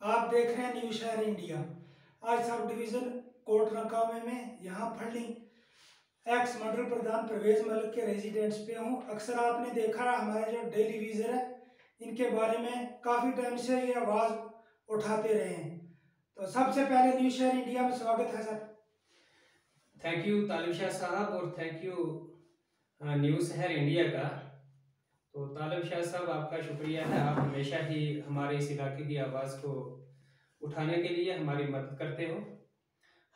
आप देख रहे हैं न्यू शहर इंडिया। आज सब डिवीजन कोट रंकावे में यहाँ फंडिंग एक्स मंडल प्रधान परवेज मलिक के रेजिडेंट्स पे हूँ। अक्सर आपने देखा हमारे जो डेली विजर है इनके बारे में काफ़ी टाइम से ये आवाज़ उठाते रहे हैं। तो सबसे पहले न्यू शहर इंडिया में स्वागत है सर। थैंक यू तालिब शाह साहब और थैंक यू न्यू शहर इंडिया का। तो तालिब शाह साहब आपका शुक्रिया है, आप हमेशा ही हमारे इस इलाके की आवाज़ को उठाने के लिए हमारी मदद करते हो।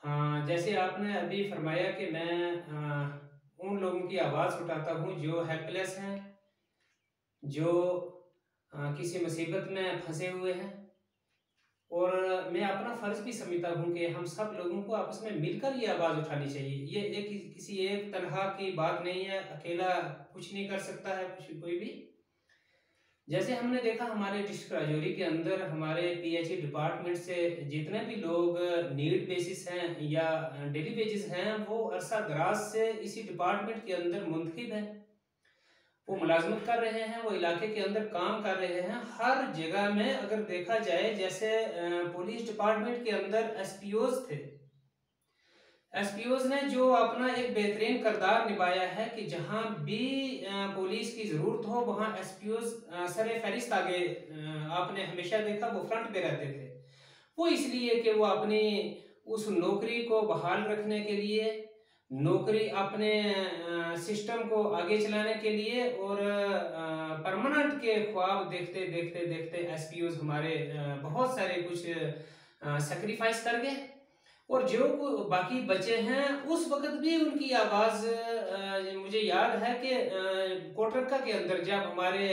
हाँ, जैसे आपने अभी फरमाया कि मैं उन लोगों की आवाज़ उठाता हूँ जो हेल्पलेस हैं, जो किसी मुसीबत में फंसे हुए हैं, और मैं अपना फ़र्ज़ भी समझता हूँ कि हम सब लोगों को आपस में मिलकर ये आवाज़ उठानी चाहिए। ये एक किसी एक तनहा की बात नहीं है, अकेला कुछ नहीं कर सकता है कोई भी। जैसे हमने देखा हमारे डिस्ट्रिक्ट राजौरी के अंदर हमारे पीएचई डिपार्टमेंट से जितने भी लोग नीड बेसिस हैं या डेली वेजेस हैं, वो अरसा दराज से इसी डिपार्टमेंट के अंदर मुंतखब हैं, वो मुलाजमत कर रहे हैं, वो इलाके के अंदर काम कर रहे हैं। हर जगह में अगर देखा जाए, जैसे पुलिस डिपार्टमेंट के अंदर एसपीओज थे, एसपीओज ने जो अपना एक बेहतरीन किरदार निभाया है कि जहां भी पुलिस की जरूरत हो वहां एसपीओज सरे फहरिस्त आगे आपने हमेशा देखा वो फ्रंट पे रहते थे। वो इसलिए कि वो अपनी उस नौकरी को बहाल रखने के लिए, नौकरी अपने सिस्टम को आगे चलाने के लिए और परमानेंट के ख्वाब देखते देखते देखते एसपीओज हमारे बहुत सारे कुछ सेक्रीफाइस कर गए, और जो बाकी बचे हैं उस वक्त भी उनकी आवाज़ मुझे याद है कि कोटरका के अंदर जब हमारे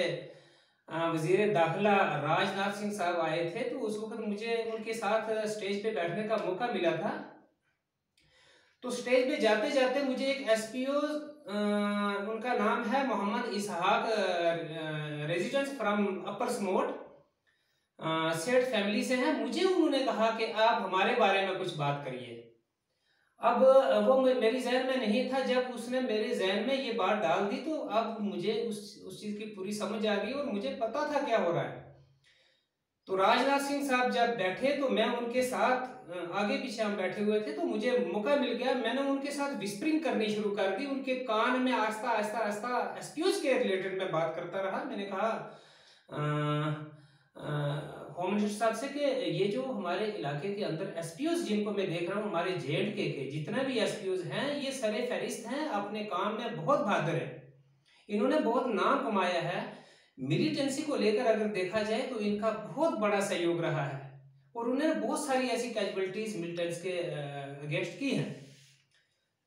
वजीर दाखिला राजनाथ सिंह साहब आए थे, तो उस वक्त मुझे उनके साथ स्टेज पे बैठने का मौका मिला था। तो स्टेज पे जाते जाते मुझे एक एसपीओ, उनका नाम है मोहम्मद इसहाक, रेजिडेंट्स फ्रॉम अपर स्मोट, सेठ फैमिली से हैं, मुझे उन्होंने कहा कि आप हमारे बारे में कुछ बात करिए। अब वो मेरी जहन में नहीं था, जब उसने मेरे जहन में ये बात डाल दी तो अब मुझे उस चीज की पूरी समझ आ गई और मुझे पता था क्या हो रहा है। तो राजनाथ सिंह साहब जब बैठे तो मैं उनके साथ आगे पीछे हम बैठे हुए थे, तो मुझे मौका मिल गया, मैंने उनके साथ विस्परिंग करनी शुरू कर दी, उनके कान में आस्ता आस्ता आस्ता एसपीओज के रिलेटेड मैं बात करता रहा। मैंने कहा होम मिनिस्टर साहब से कि ये जो हमारे इलाके के अंदर एसपीओज जिनको मैं देख रहा हूँ, हमारे जेएंडके के जितने भी एसपीओज हैं, ये सरे फहरिस्त हैं, अपने काम में बहुत बहादुर हैं, इन्होंने बहुत नाम कमाया है। मिलिटेंसी को लेकर अगर देखा जाए तो इनका बहुत बड़ा सहयोग रहा है, और उन्होंने बहुत सारी ऐसी कैजुअलिटीज मिलिटेंट्स के अगेंस्ट की हैं।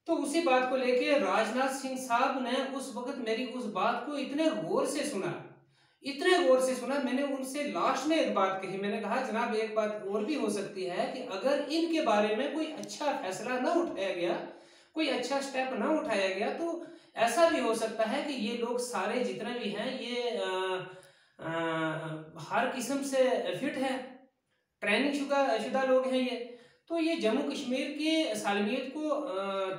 तो उसी बात को लेकर राजनाथ सिंह साहब ने उस वक्त मेरी उस बात को इतने गौर से सुना, इतने गौर से सुना। मैंने उनसे लास्ट में एक बात कही, मैंने कहा जनाब एक बात और भी हो सकती है कि अगर इनके बारे में कोई अच्छा फैसला ना उठाया गया, कोई अच्छा स्टेप ना उठाया गया, तो ऐसा भी हो सकता है कि ये लोग सारे जितने भी हैं ये हर किस्म से फिट है, ट्रेनिंग शुदा लोग हैं ये, तो ये जम्मू कश्मीर की सालमियत को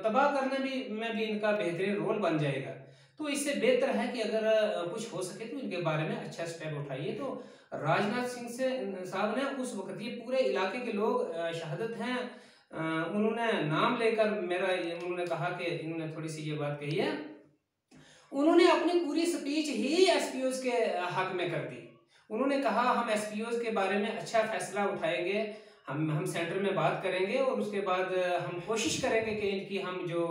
तबाह करने में भी इनका बेहतरीन रोल बन जाएगा। तो इससे बेहतर है कि अगर कुछ हो सके तो इनके बारे में अच्छा स्टेप उठाइए। तो राजनाथ सिंह से साहब ने उस वक्त, ये पूरे इलाके के लोग शहादत हैं, उन्होंने नाम लेकर मेरा, उन्होंने कहा कि इन्होंने थोड़ी सी ये बात कही है, उन्होंने अपनी पूरी स्पीच ही एसपीओज के हक में कर दी। उन्होंने कहा हम एसपीओज के बारे में अच्छा फैसला उठाएंगे, हम सेंटर में बात करेंगे, और उसके बाद हम कोशिश करेंगे कि इनकी हम जो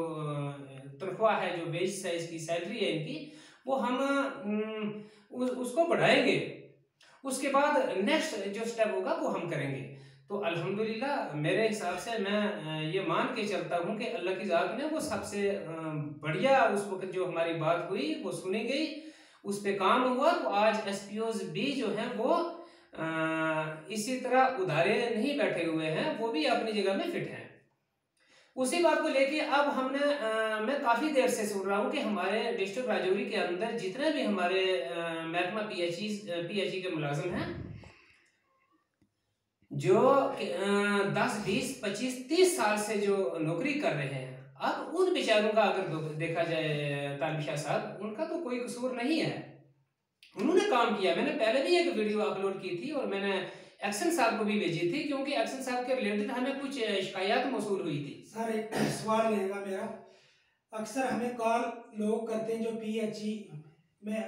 तनख्वाह है, जो वेज है, इसकी सैलरी है इनकी, वो हम उसको बढ़ाएंगे। उसके बाद नेक्स्ट जो स्टेप होगा वो हम करेंगे। तो अल्हम्दुलिल्लाह मेरे हिसाब से मैं ये मान के चलता हूँ कि अल्लाह की ज़ात ने वो सबसे बढ़िया उस वक्त जो हमारी बात हुई वो सुनी गई, उस पर काम हुआ। तो आज एसपीओज भी जो हैं वो इसी तरह उधारे नहीं बैठे हुए हैं, वो भी अपनी जगह में फिट हैं। उसी बात को लेके अब हमने मैं काफ़ी देर से सुन रहा हूँ कि हमारे डिस्ट्रिक्ट राजौरी के अंदर जितने भी हमारे महकमा पीएचई के मुलाजिम हैं, जो 10, 20, 25, 30 साल से जो नौकरी कर रहे हैं, अब उन बेचारों का अगर देखा जाए तालिब शाह साहब, उनका तो कोई कसूर नहीं है, उन्होंने काम किया। मैंने पहले भी एक वीडियो अपलोड की थी और मैंने एक्शन साहब को भी भेजी थी, क्योंकि एक्शन साहब के रिलेटेड हमें कुछ शिकायत मौसूल हुई थी। सर एक सवाल रहेगा मेरा, अक्सर हमें कॉल लोग करते हैं जो PHE में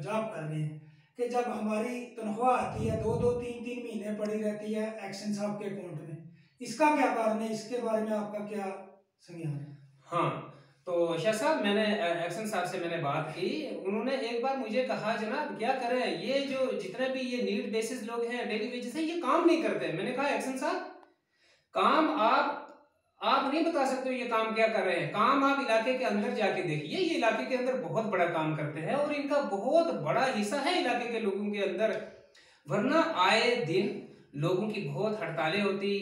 जॉब कर रहे हैं कि जब हमारी तनख्वाह आती है 2-2 3-3 महीने पड़ी रहती है एक्शन साहब के अकाउंट में, इसका क्या कारण है? इसके बारे में आपका क्या संज्ञान है? हाँ, तो शाह साहब, मैंने एक्शन साहब से मैंने बात की। उन्होंने एक बार मुझे कहा, जनाब क्या करें, ये जो जितने भी ये नीड बेसिस लोग हैं, डेली वेजेस हैं, ये काम नहीं करते। मैंने कहा एक्शन साहब, काम आप नहीं बता सकते हो ये काम क्या कर रहे हैं। काम आप इलाके के अंदर जाके देखिए, ये इलाके के अंदर बहुत बड़ा काम करते हैं और इनका बहुत बड़ा हिस्सा है इलाके के लोगों के अंदर। वरना आए दिन लोगों की बहुत हड़तालें होती,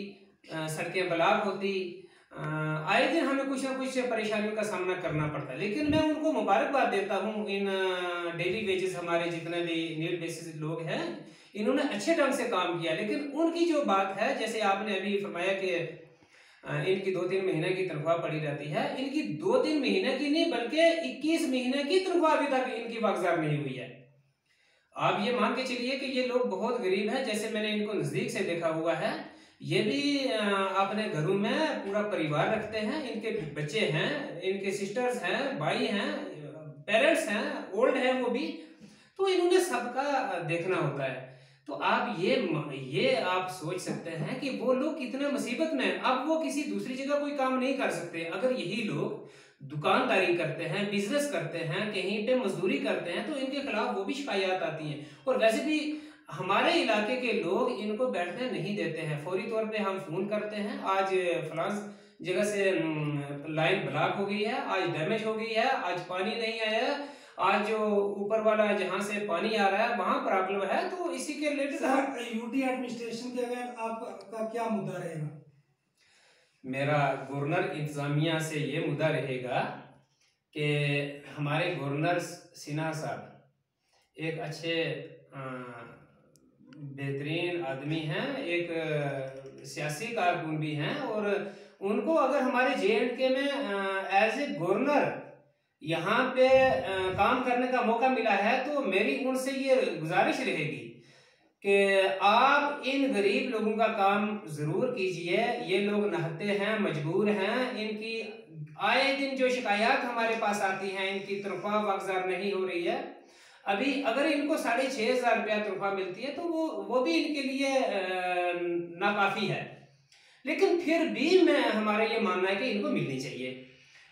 सड़कें ब्लॉक होती, आए दिन हमें कुछ ना कुछ परेशानियों का सामना करना पड़ता है। लेकिन मैं उनको मुबारकबाद देता हूँ, इन डेली वेजेस हमारे जितने भी नीड बेसिस लोग हैं, इन्होंने अच्छे ढंग से काम किया। लेकिन उनकी जो बात है, जैसे आपने अभी फरमाया कि इनकी 2-3 महीने की तनख्वाह पड़ी रहती है, इनकी 2-3 महीने की नहीं बल्कि 21 महीने की तनख्वाह अभी तक इनकी वागजार नहीं हुई है। आप ये मान के चलिए कि ये लोग बहुत गरीब हैं। जैसे मैंने इनको नजदीक से देखा हुआ है, ये भी अपने घरों में पूरा परिवार रखते हैं, इनके बच्चे हैं, इनके सिस्टर्स हैं, भाई हैं, पेरेंट्स हैं, ओल्ड हैं वो भी, तो इन्होंने सबका देखना होता है। तो आप ये आप सोच सकते हैं कि वो लोग कितने मुसीबत में हैं। अब वो किसी दूसरी जगह कोई काम नहीं कर सकते। अगर यही लोग दुकानदारी करते हैं, बिजनेस करते हैं, कहीं पे मजदूरी करते हैं, तो इनके खिलाफ वो भी शिकायत आती हैं। और वैसे भी हमारे इलाके के लोग इनको बैठने नहीं देते हैं। फौरी तौर पे हम फोन करते हैं, आज फलां जगह से लाइन ब्लॉक हो गई है, आज डैमेज हो गई है, आज पानी नहीं आया, आज जो ऊपर वाला जहां से पानी आ रहा है वहां प्रॉब्लम है। तो इसी के रिलेटेड यूटी एडमिनिस्ट्रेशन के अगर आपका क्या मुद्दा रहेगा? मेरा गवर्नर इंतजामिया से ये मुद्दा रहेगा कि हमारे गवर्नर सिन्हा साहब एक अच्छे बेहतरीन आदमी हैं, एक सियासी कारकुन भी हैं, और उनको अगर हमारे JNK में एज ए गवर्नर यहाँ पे काम करने का मौका मिला है, तो मेरी उनसे ये गुजारिश रहेगी कि आप इन गरीब लोगों का काम जरूर कीजिए। ये लोग नहते हैं, मजबूर हैं, इनकी आए दिन जो शिकायत हमारे पास आती हैं, इनकी तनख्वाह वागजार नहीं हो रही है। अभी अगर इनको 6,500 रुपया तनख्वाह मिलती है तो वो भी इनके लिए नाकाफी है। लेकिन फिर भी मैं हमारा ये मानना है कि इनको मिलनी चाहिए।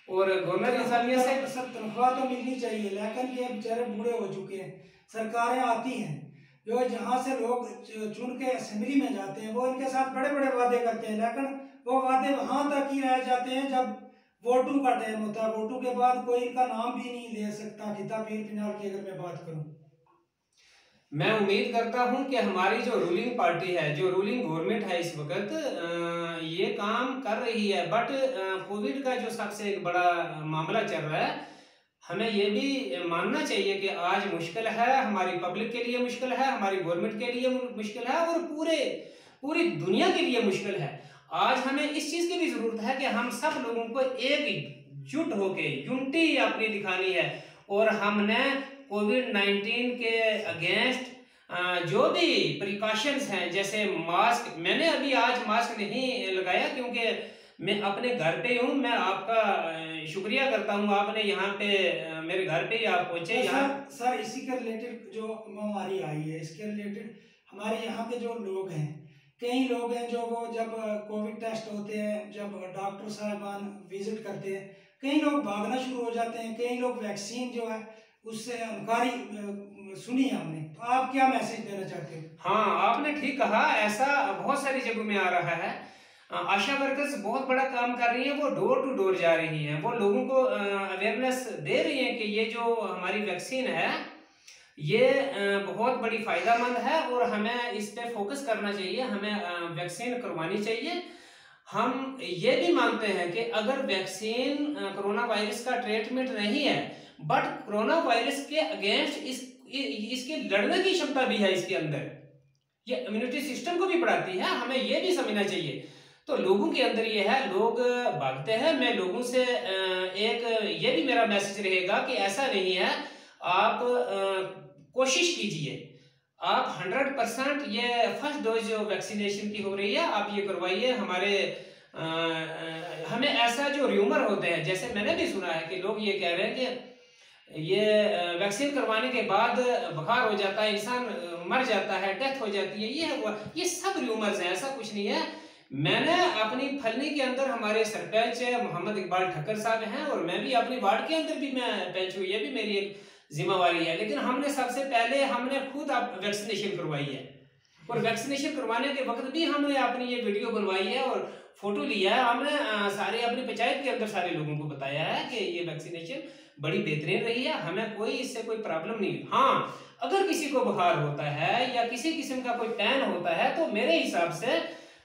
और गवर्नर इंतजामिया से सब तनख्वाह तो मिलनी चाहिए, लेकिन ये बेचारे बूढ़े हो चुके हैं। सरकारें आती हैं जो जहाँ से लोग चुन के असेंबली में जाते हैं, वो इनके साथ बड़े बड़े वादे करते हैं, लेकिन वो वादे वहां तक ही रह जाते हैं जब वोटों का टाइम होता है। वोटों के बाद कोई इनका नाम भी नहीं ले सकता। खिता पीर पिनाल की अगर मैं बात करूं, मैं उम्मीद करता हूं कि हमारी जो रूलिंग पार्टी है, जो रूलिंग गवर्नमेंट है इस वक्त, ये काम कर रही है। बट कोविड का जो सबसे एक बड़ा मामला चल रहा है, हमें ये भी मानना चाहिए कि आज मुश्किल है, हमारी पब्लिक के लिए मुश्किल है, हमारी गवर्नमेंट के लिए मुश्किल है, और पूरी दुनिया के लिए मुश्किल है। आज हमें इस चीज की भी जरूरत है कि हम सब लोगों को एकजुट होके यूनिटी अपनी दिखानी है, और हमने कोविड-19 के अगेंस्ट जो भी प्रिकॉशंस हैं, जैसे मास्क, मैंने अभी आज मास्क नहीं लगाया क्योंकि मैं अपने घर पे हूँ। मैं आपका शुक्रिया करता हूँ, आपने यहाँ पे मेरे घर पे ही आप पहुँचे। यहाँ सर इसी के रिलेटेड जो महामारी आई है, इसके रिलेटेड हमारे यहाँ के जो लोग हैं, कई लोग हैं जो वो जब कोविड टेस्ट होते हैं, जब डॉक्टर साहबान विजिट करते हैं, कई लोग भागना शुरू हो जाते हैं, कई लोग वैक्सीन जो है उससे इनकारी सुनी है हमने। तो आप क्या मैसेज देना चाहते हो? हाँ, आपने ठीक कहा, ऐसा बहुत सारी जगहों में आ रहा है। आशा वर्कर्स बहुत बड़ा काम कर रही हैं, वो डोर टू डोर जा रही हैं, वो लोगों को अवेयरनेस दे रही हैं कि ये जो हमारी वैक्सीन है ये बहुत बड़ी फायदेमंद है और हमें इस पे फोकस करना चाहिए, हमें वैक्सीन करवानी चाहिए। हम ये भी मानते हैं कि अगर वैक्सीन कोरोना वायरस का ट्रीटमेंट नहीं है, बट कोरोना वायरस के अगेंस्ट इसके लड़ने की क्षमता भी है इसके अंदर, ये इम्यूनिटी सिस्टम को भी बढ़ाती है, हमें ये भी समझना चाहिए। तो लोगों के अंदर ये है, लोग भागते हैं। मैं लोगों से एक ये भी मेरा मैसेज रहेगा कि ऐसा नहीं है, आप कोशिश कीजिए, आप 100% ये फर्स्ट डोज जो वैक्सीनेशन की हो रही है आप ये करवाइए। हमें ऐसा जो र्यूमर होते हैं, जैसे मैंने भी सुना है कि लोग ये कह रहे हैं कि ये वैक्सीन करवाने के बाद बुखार हो जाता है, इंसान मर जाता है, डेथ हो जाती है, ये सब र्यूमर्स हैं, ऐसा कुछ नहीं है। मैंने अपनी फलनी के अंदर, हमारे सरपंच मोहम्मद इकबाल ठक्कर साहब हैं और मैं भी अपनी वार्ड के अंदर भी मैं पंच हूँ, ये भी मेरी एक जिम्मेवारी है। लेकिन हमने सबसे पहले हमने खुद वैक्सीनेशन करवाई है और वैक्सीनेशन करवाने के वक्त भी हमने अपनी ये वीडियो बनवाई है और फोटो लिया है। हमने सारे अपनी पंचायत के अंदर सारे लोगों को बताया है कि ये वैक्सीनेशन बड़ी बेहतरीन रही है, हमें कोई इससे कोई प्रॉब्लम नहीं। हाँ, अगर किसी को बुखार होता है या किसी किस्म का कोई पैन होता है तो मेरे हिसाब से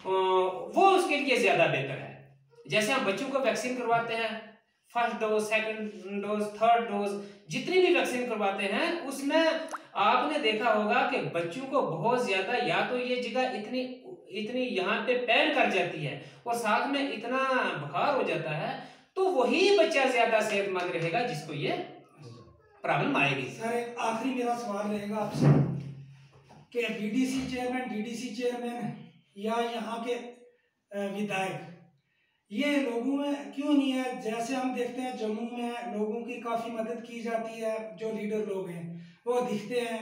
वो उसके लिए ज्यादा बेहतर है। जैसे हम बच्चों को वैक्सीन करवाते हैं, first dose, second dose, third dose, जितनी भी वैक्सीन करवाते हैं उसमें आपने देखा होगा कि बच्चों को बहुत ज्यादा, या तो ये जगह इतनी इतनी यहाँ पे पैन कर जाती है और साथ में इतना बुखार हो जाता है, तो वही बच्चा ज्यादा सेहतमंद रहेगा जिसको ये प्रॉब्लम आएगी। सर, एक आखिरी मेरा सवाल रहेगा आपसे कि बीडीसी चेयरमैन, डीडीसी चेयरमैन या यहाँ के विधायक, ये लोगों में क्यों नहीं है? जैसे हम देखते हैं जम्मू में लोगों की काफ़ी मदद की जाती है, जो लीडर लोग हैं वो दिखते हैं,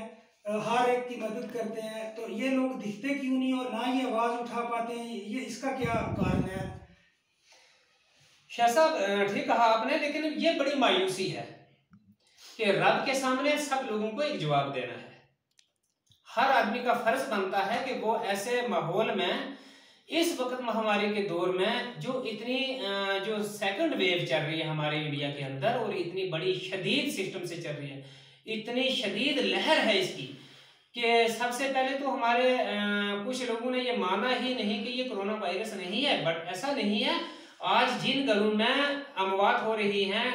हर एक की मदद करते हैं, तो ये लोग दिखते क्यों नहीं और ना ये आवाज़ उठा पाते हैं? ये इसका क्या कारण है? शाह साहब ठीक कहा आपने, लेकिन ये बड़ी मायूसी है कि रब के सामने सब लोगों को एक जवाब देना है। हर आदमी का फर्ज बनता है कि वो ऐसे माहौल में, इस वक्त महामारी के दौर में जो इतनी जो सेकंड वेव चल रही है हमारे इंडिया के अंदर और इतनी बड़ी शदीद सिस्टम से चल रही है, इतनी शदीद लहर है इसकी कि सबसे पहले तो हमारे कुछ लोगों ने ये माना ही नहीं कि ये कोरोना वायरस नहीं है, बट ऐसा नहीं है। आज जिन घरों में अमवात हो रही हैं,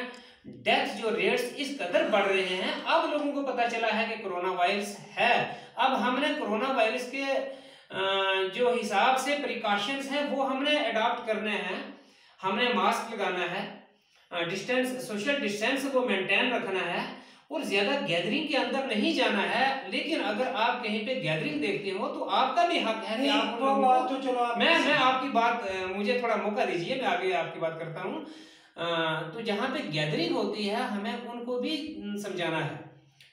डेथ जो रेट्स इस कदर बढ़ रहे हैं, अब लोगों को पता चला है कि कोरोना वायरस है। अब हमने कोरोना वायरस के जो हिसाब से प्रिकॉशंस हैं वो हमने अडॉप्ट करने हैं। हमने मास्क लगाना है, सोशल डिस्टेंस को मेंटेन रखना है और ज्यादा गैदरिंग के अंदर नहीं जाना है। लेकिन अगर आप कहीं पे गैदरिंग देखते हो तो आपका भी हक है कि आप वो बात तो चलो मैं आपकी बात, मुझे थोड़ा मौका दीजिए, मैं आगे आपकी बात करता हूँ। तो जहाँ पे गैदरिंग होती है हमें उनको भी समझाना है,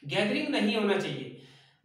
गैदरिंग नहीं होना चाहिए।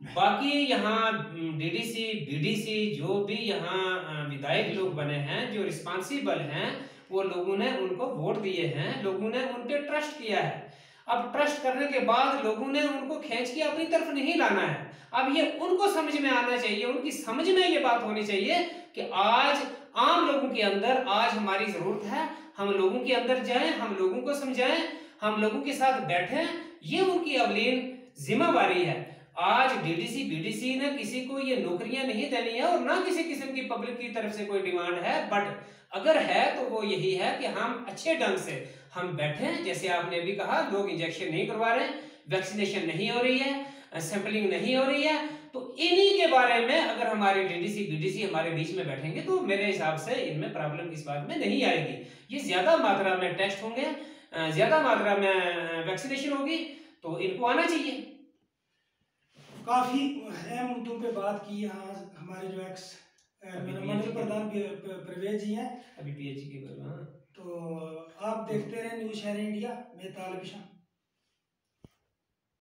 बाकी यहाँ डीडीसी, बीडीसी, जो भी यहाँ विधायक लोग बने हैं, जो रिस्पॉन्सिबल हैं, वो लोगों ने उनको वोट दिए हैं, लोगों ने उन पे ट्रस्ट किया है। अब ट्रस्ट करने के बाद लोगों ने उनको खींच के अपनी तरफ नहीं लाना है। अब ये उनको समझ में आना चाहिए, उनकी समझ में ये बात होनी चाहिए कि आज आम लोगों के अंदर आज हमारी जरूरत है, हम लोगों के अंदर जाएं, हम लोगों को समझाएं, हम लोगों के साथ बैठें, ये उनकी अवलीन जिम्मेवारी है। आज डीडीसी, बीडीसी ने किसी को ये नौकरियां नहीं देनी है और ना किसी किस्म की पब्लिक की तरफ से कोई डिमांड है, बट अगर है तो वो यही है कि हम अच्छे ढंग से हम बैठे। जैसे आपने भी कहा, लोग इंजेक्शन नहीं करवा रहे, वैक्सीनेशन नहीं हो रही है, सैंपलिंग नहीं हो रही है, तो इन्हीं के बारे में अगर हमारे डीडीसी, बीडीसी हमारे बीच में बैठेंगे तो मेरे हिसाब से इनमें प्रॉब्लम इस बात में नहीं आएगी। ये ज्यादा मात्रा में टेस्ट होंगे, ज्यादा मात्रा में वैक्सीनेशन होगी, तो इनको आना चाहिए। काफी अहम मुद्दों पे बात की यहाँ हमारे जो एक्स मंडल प्रधान प्रवेश जी हैं, अभी पीएचडी के बारे में। तो आप देखते रहे न्यूज़ शहर इंडिया में तालिबिशा।